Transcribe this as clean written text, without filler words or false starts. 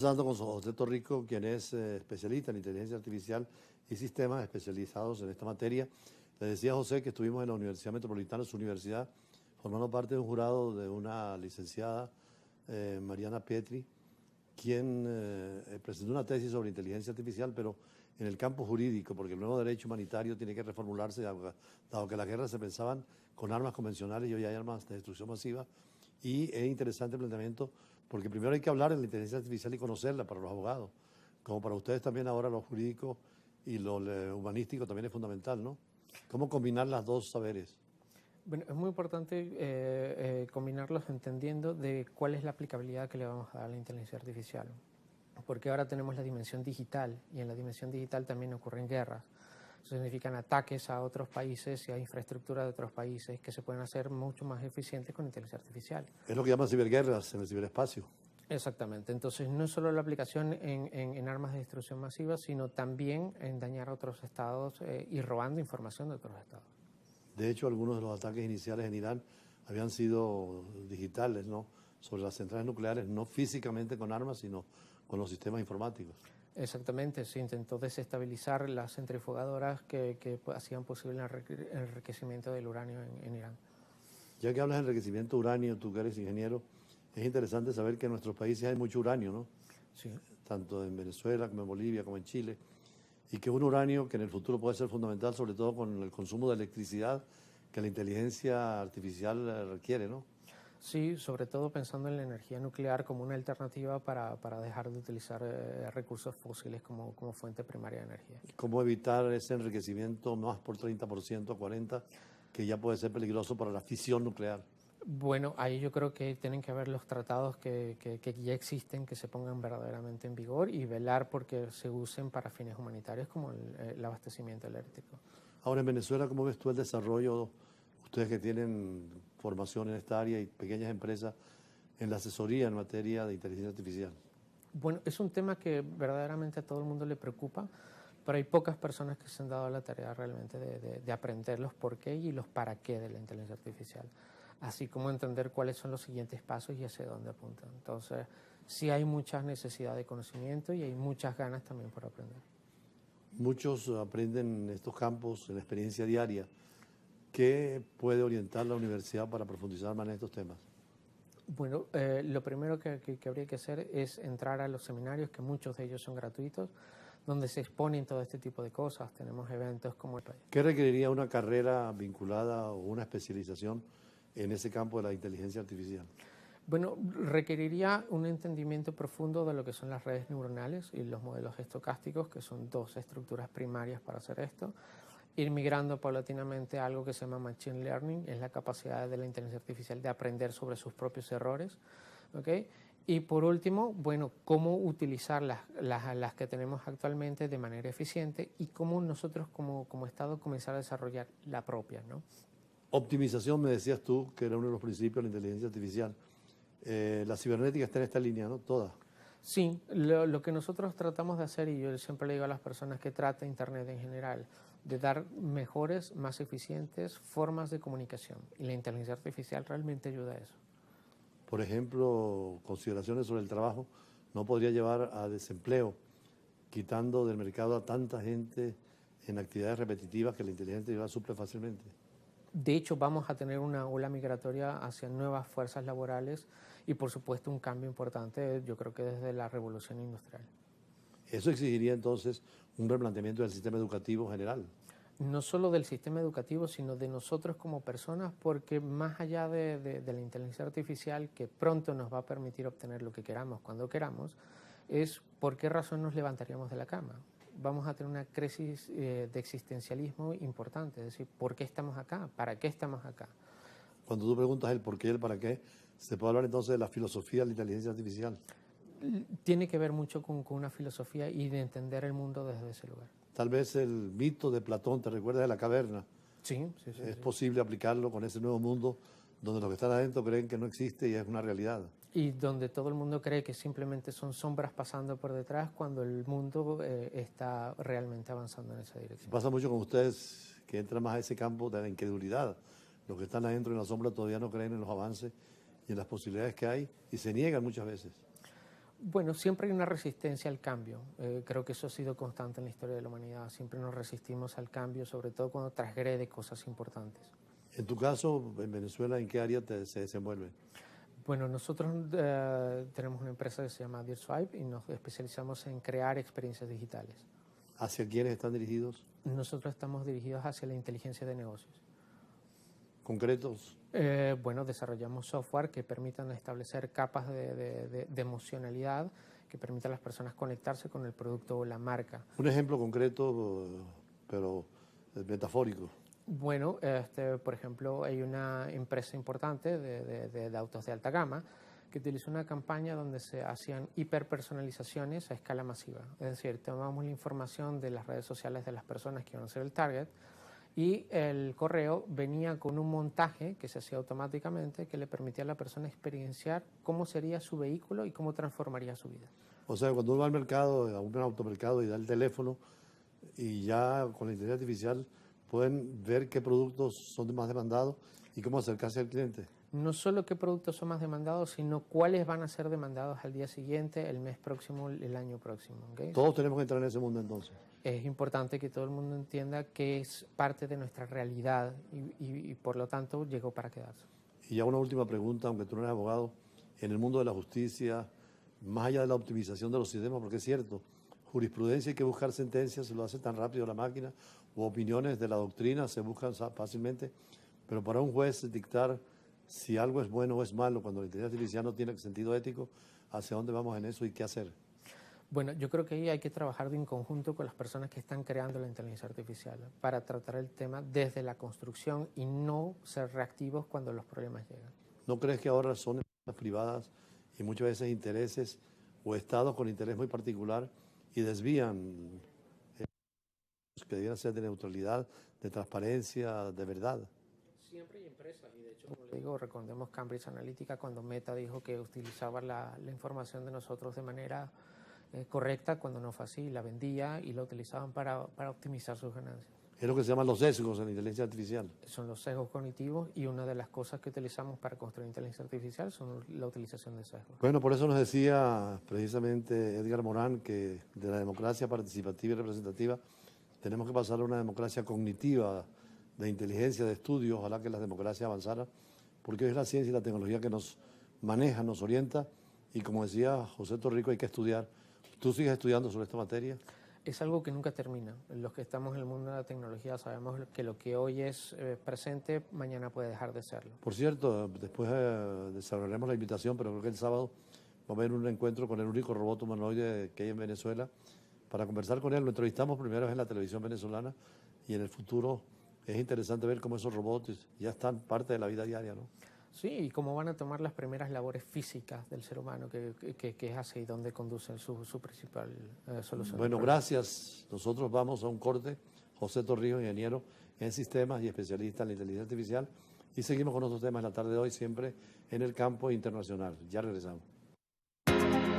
Conversando con José Torrico, quien es especialista en inteligencia artificial y sistemas especializados en esta materia. Le decía a José que estuvimos en la Universidad Metropolitana, su universidad, formando parte de un jurado de una licenciada, Mariana Petri, quien presentó una tesis sobre inteligencia artificial, pero en el campo jurídico, porque el nuevo derecho humanitario tiene que reformularse, dado que las guerras se pensaban con armas convencionales y hoy hay armas de destrucción masiva. Y es interesante el planteamiento, porque primero hay que hablar de la inteligencia artificial y conocerla para los abogados, como para ustedes también ahora lo jurídico y lo humanístico también es fundamental, ¿no? ¿Cómo combinar las dos saberes? Bueno, es muy importante combinarlos entendiendo de cuál es la aplicabilidad que le vamos a dar a la inteligencia artificial. Porque ahora tenemos la dimensión digital y en la dimensión digital también ocurren guerras. Eso significan ataques a otros países y a infraestructura de otros países que se pueden hacer mucho más eficientes con inteligencia artificial. Es lo que llaman ciberguerras en el ciberespacio. Exactamente. Entonces, no es solo la aplicación en armas de destrucción masiva, sino también en dañar a otros estados y robando información de otros estados. De hecho, algunos de los ataques iniciales en Irán habían sido digitales, ¿no? Sobre las centrales nucleares, no físicamente con armas, sino con los sistemas informáticos. Exactamente, se intentó desestabilizar las centrifugadoras que hacían posible el enriquecimiento del uranio en Irán. Ya que hablas de enriquecimiento de uranio, tú que eres ingeniero, es interesante saber que en nuestros países hay mucho uranio, ¿no? Sí. Tanto en Venezuela como en Bolivia como en Chile, y que es un uranio que en el futuro puede ser fundamental, sobre todo con el consumo de electricidad que la inteligencia artificial requiere, ¿no? Sí, sobre todo pensando en la energía nuclear como una alternativa para dejar de utilizar recursos fósiles como fuente primaria de energía. ¿Cómo evitar ese enriquecimiento más por 30%, 40%, que ya puede ser peligroso para la fisión nuclear? Bueno, ahí yo creo que tienen que haber los tratados que ya existen, que se pongan verdaderamente en vigor y velar porque se usen para fines humanitarios como el abastecimiento eléctrico. Ahora, en Venezuela, ¿cómo ves tú el desarrollo, ustedes que tienen formación en esta área y pequeñas empresas, en la asesoría en materia de inteligencia artificial? Bueno, es un tema que verdaderamente a todo el mundo le preocupa, pero hay pocas personas que se han dado la tarea realmente de aprender los por qué y los para qué de la inteligencia artificial, así como entender cuáles son los siguientes pasos y hacia dónde apuntan. Entonces, sí hay mucha necesidad de conocimiento y hay muchas ganas también por aprender. Muchos aprenden en estos campos, en la experiencia diaria. ¿Qué puede orientar la universidad para profundizar más en estos temas? Bueno, lo primero que habría que hacer es entrar a los seminarios, que muchos de ellos son gratuitos, donde se exponen todo este tipo de cosas. Tenemos eventos como el... ¿Qué requeriría una carrera vinculada o una especialización en ese campo de la inteligencia artificial? Bueno, requeriría un entendimiento profundo de lo que son las redes neuronales y los modelos estocásticos, que son dos estructuras primarias para hacer esto. Ir migrando paulatinamente a algo que se llama Machine Learning, es la capacidad de la inteligencia artificial de aprender sobre sus propios errores. ¿Okay? Y por último, bueno, cómo utilizar las que tenemos actualmente de manera eficiente y cómo nosotros como Estado comenzar a desarrollar la propia, ¿no? Optimización, me decías tú, que era uno de los principios de la inteligencia artificial. La cibernética está en esta línea, ¿no? Toda. Sí, lo que nosotros tratamos de hacer, y yo siempre le digo a las personas que tratan Internet en general, de dar mejores, más eficientes formas de comunicación. Y la inteligencia artificial realmente ayuda a eso. Por ejemplo, consideraciones sobre el trabajo no podría llevar a desempleo, quitando del mercado a tanta gente en actividades repetitivas que la inteligencia artificial suple fácilmente. De hecho, vamos a tener una ola migratoria hacia nuevas fuerzas laborales y, por supuesto, un cambio importante, yo creo que desde la revolución industrial. Eso exigiría entonces un replanteamiento del sistema educativo general. No solo del sistema educativo, sino de nosotros como personas, porque más allá de la inteligencia artificial, que pronto nos va a permitir obtener lo que queramos cuando queramos, es por qué razón nos levantaríamos de la cama. Vamos a tener una crisis de existencialismo importante, es decir, ¿por qué estamos acá? ¿Para qué estamos acá? Cuando tú preguntas el por qué y el para qué, se puede hablar entonces de la filosofía de la inteligencia artificial. Tiene que ver mucho con una filosofía y de entender el mundo desde ese lugar. Tal vez el mito de Platón, ¿te recuerdas de la caverna? Sí, sí, sí. Es Sí. posible aplicarlo con ese nuevo mundo donde los que están adentro creen que no existe y es una realidad. Y donde todo el mundo cree que simplemente son sombras pasando por detrás cuando el mundo está realmente avanzando en esa dirección. Pasa mucho con ustedes que entran más a ese campo de la incredulidad. Los que están adentro en la sombra todavía no creen en los avances y en las posibilidades que hay y se niegan muchas veces. Bueno, siempre hay una resistencia al cambio. Creo que eso ha sido constante en la historia de la humanidad. Siempre nos resistimos al cambio, sobre todo cuando transgrede cosas importantes. En tu caso, en Venezuela, ¿en qué área se desenvuelve? Bueno, nosotros tenemos una empresa que se llama DearSwipe y nos especializamos en crear experiencias digitales. ¿Hacia quiénes están dirigidos? Nosotros estamos dirigidos hacia la inteligencia de negocios. ¿Concretos? Bueno, desarrollamos software que permitan establecer capas de emocionalidad que permitan a las personas conectarse con el producto o la marca. Un ejemplo concreto, pero metafórico. Bueno, por ejemplo, hay una empresa importante de autos de alta gama que utilizó una campaña donde se hacían hiperpersonalizaciones a escala masiva. Es decir, tomamos la información de las redes sociales de las personas que iban a ser el target y el correo venía con un montaje que se hacía automáticamente que le permitía a la persona experienciar cómo sería su vehículo y cómo transformaría su vida. O sea, cuando uno va al mercado, a un automercado y da el teléfono y ya con la inteligencia artificial pueden ver qué productos son más demandados y cómo acercarse al cliente. No solo qué productos son más demandados, sino cuáles van a ser demandados al día siguiente, el mes próximo, el año próximo. ¿Okay? Todos tenemos que entrar en ese mundo entonces. Es importante que todo el mundo entienda que es parte de nuestra realidad y por lo tanto llegó para quedarse. Y ya una última pregunta, aunque tú no eres abogado, en el mundo de la justicia, más allá de la optimización de los sistemas, porque es cierto, jurisprudencia hay que buscar sentencias, se lo hace tan rápido la máquina, o opiniones de la doctrina se buscan fácilmente, pero para un juez dictar si algo es bueno o es malo, cuando la inteligencia artificial no tiene sentido ético, ¿hacia dónde vamos en eso y qué hacer? Bueno, yo creo que ahí hay que trabajar en conjunto con las personas que están creando la inteligencia artificial para tratar el tema desde la construcción y no ser reactivos cuando los problemas llegan. ¿No crees que ahora son empresas privadas y muchas veces intereses o estados con interés muy particular y desvían que debieran ser de neutralidad, de transparencia, de verdad? Siempre hay empresas y de hecho, como le digo, recordemos Cambridge Analytica cuando Meta dijo que utilizaba la información de nosotros de manera correcta cuando no fue así, la vendía y la utilizaban para optimizar sus ganancias. Es lo que se llaman los sesgos en la inteligencia artificial. Son los sesgos cognitivos y una de las cosas que utilizamos para construir inteligencia artificial son la utilización de sesgos. Bueno, por eso nos decía precisamente Edgar Morán que de la democracia participativa y representativa tenemos que pasar a una democracia cognitiva, de inteligencia, de estudio, ojalá que la democracia avanzara, porque hoy es la ciencia y la tecnología que nos maneja, nos orienta, y como decía José Torrico, hay que estudiar. ¿Tú sigues estudiando sobre esta materia? Es algo que nunca termina. Los que estamos en el mundo de la tecnología sabemos que lo que hoy es presente, mañana puede dejar de serlo. Por cierto, después desarrollaremos la invitación, pero creo que el sábado va a haber un encuentro con el único robot humanoide que hay en Venezuela para conversar con él. Lo entrevistamos primero en la televisión venezolana y en el futuro es interesante ver cómo esos robots ya están parte de la vida diaria, ¿no? Sí, y cómo van a tomar las primeras labores físicas del ser humano, que es hacia donde conduce su principal solución. Bueno, gracias. Nosotros vamos a un corte. José Torrijos, ingeniero en sistemas y especialista en la inteligencia artificial. Y seguimos con otros temas en la tarde de hoy, siempre en el campo internacional. Ya regresamos.